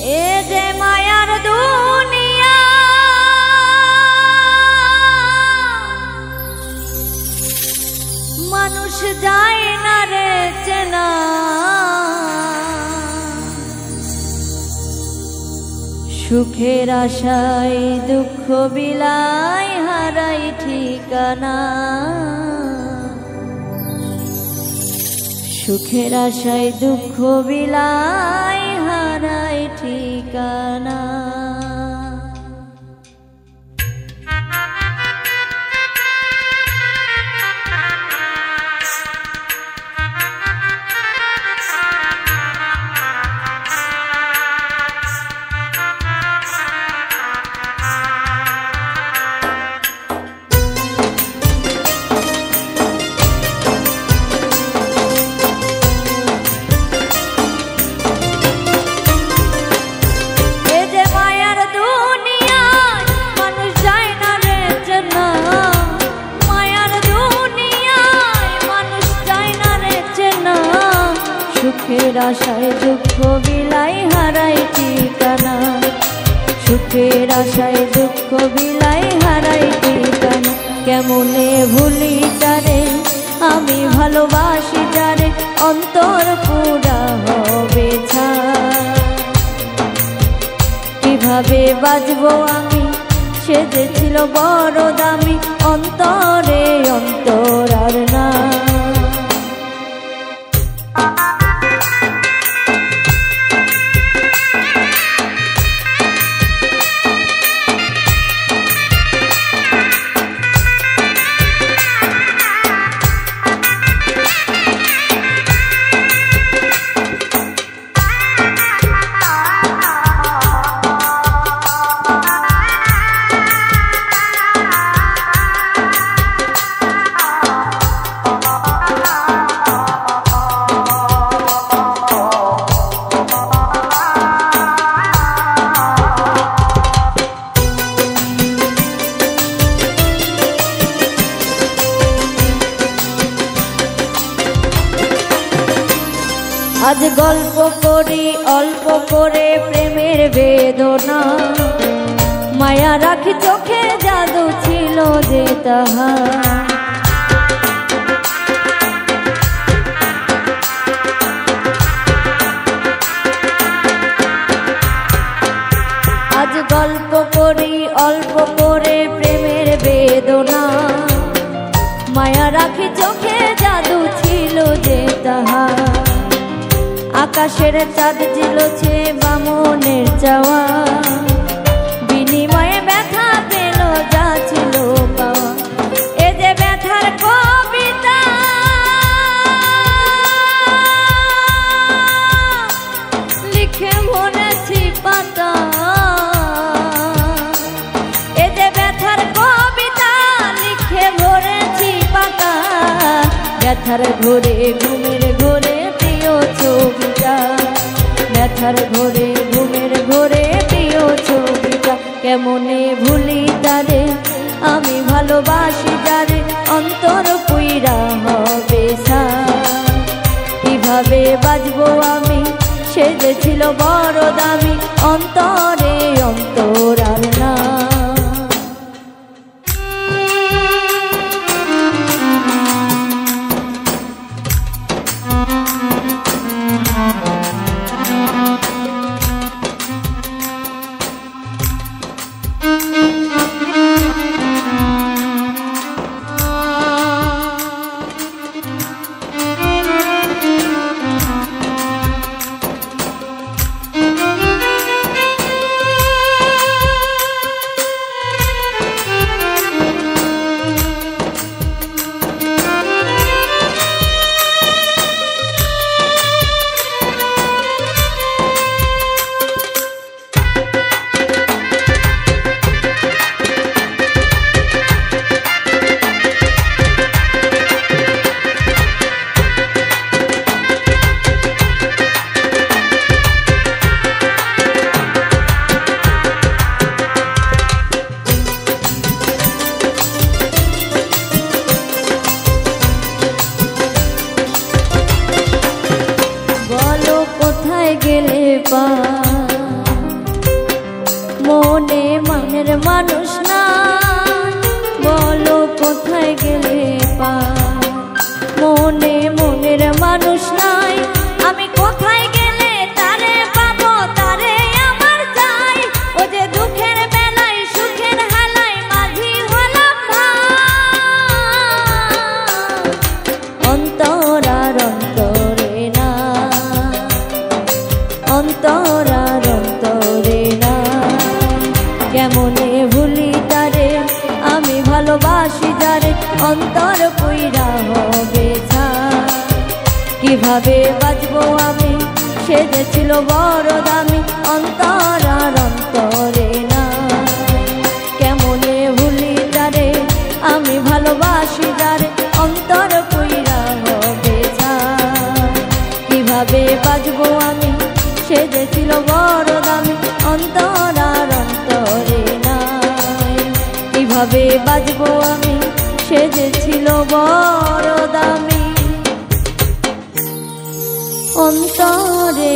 এ যে মায়ার দুনিয়া মানুষ যায় না রে চেনা সুখের আশায় দুঃখ বিলাই হারাই ঠিকানা সুখের আশায় দুঃখ বিলাই হারাই ঠিকানা সুখের আশায় দুঃখ বিলাই হারাই ঠিকানা সুখের আশায় দুঃখ বিলাই হারাই ঠিকানা কেমনে ভুলি তারে আমি ভালোবাসি যারে অন্তর পুরা হবে ছাই কিভাবে বাজবো আমি সে যে ছিল বড় দামি অন্তরে অন্তর আর না আজ গল্প করি অল্প করে প্রেমের বেদনা মায়া রাখি চোখে জাদু ছিল যে তাহার আজ গল্প করি অল্প করে প্রেমের বেদনা মায়া রাখি চোখে জাদু ছিল যে তাহার আকাশের চাঁদ ঝিলছে বামনের চাওয়া বিনিময়ে ব্যথা পেল যা ছিল পাওয়া এ যে ব্যথার কবিতা লিখে মনেছি পাতা এ যে ব্যথার কবিতা লিখে ভরেছি পাতা ব্যথার ঘোরে ঘুমের ঘোরে ছবিটা ব্যথার ঘোরে ঘুমের ঘোরে প্রিয় ছবিটা কেমনে ভুলি তারে আমি ভালোবাসি যারে অন্তর পুইরা হবে ছাই কিভাবে বাজবো আমি সে যে ছিল বড় দামি অন্তরে অন্তর আর না গেলে পা মনে মনের মানুষ না, বলো কোথায় গেলে পাই। মনে মনের মানুষ নাই, আমি কোথায় গেলে তারে পাবো, তারে আমার চাই। ও যে দুঃখের বেলায় সুখের হালায় মাঝি হলাম ভাই। অন্তর আর অন্তরে না, অন্তর আর অন্তরে না, কেমনে ভুলি তারে আমি ভালোবাসি যারে, অন্তর কইরা হবে ছাই। কিভাবে বাঁচবো আমি, সে যে ছিল বড় দামি, অন্তর আর অন্তরে না, কেমনে ভুলি তারে আমি ভালোবাসি যারে, অন্তর কইরা হবে ছাই। কিভাবে বাঁচবো আমি, সে যে ছিল বড় দামি, অন্তর আর অন্তরে নাই। কিভাবে বাঁচবো আমি, সে যে ছিল বড় দামি, অন্তরে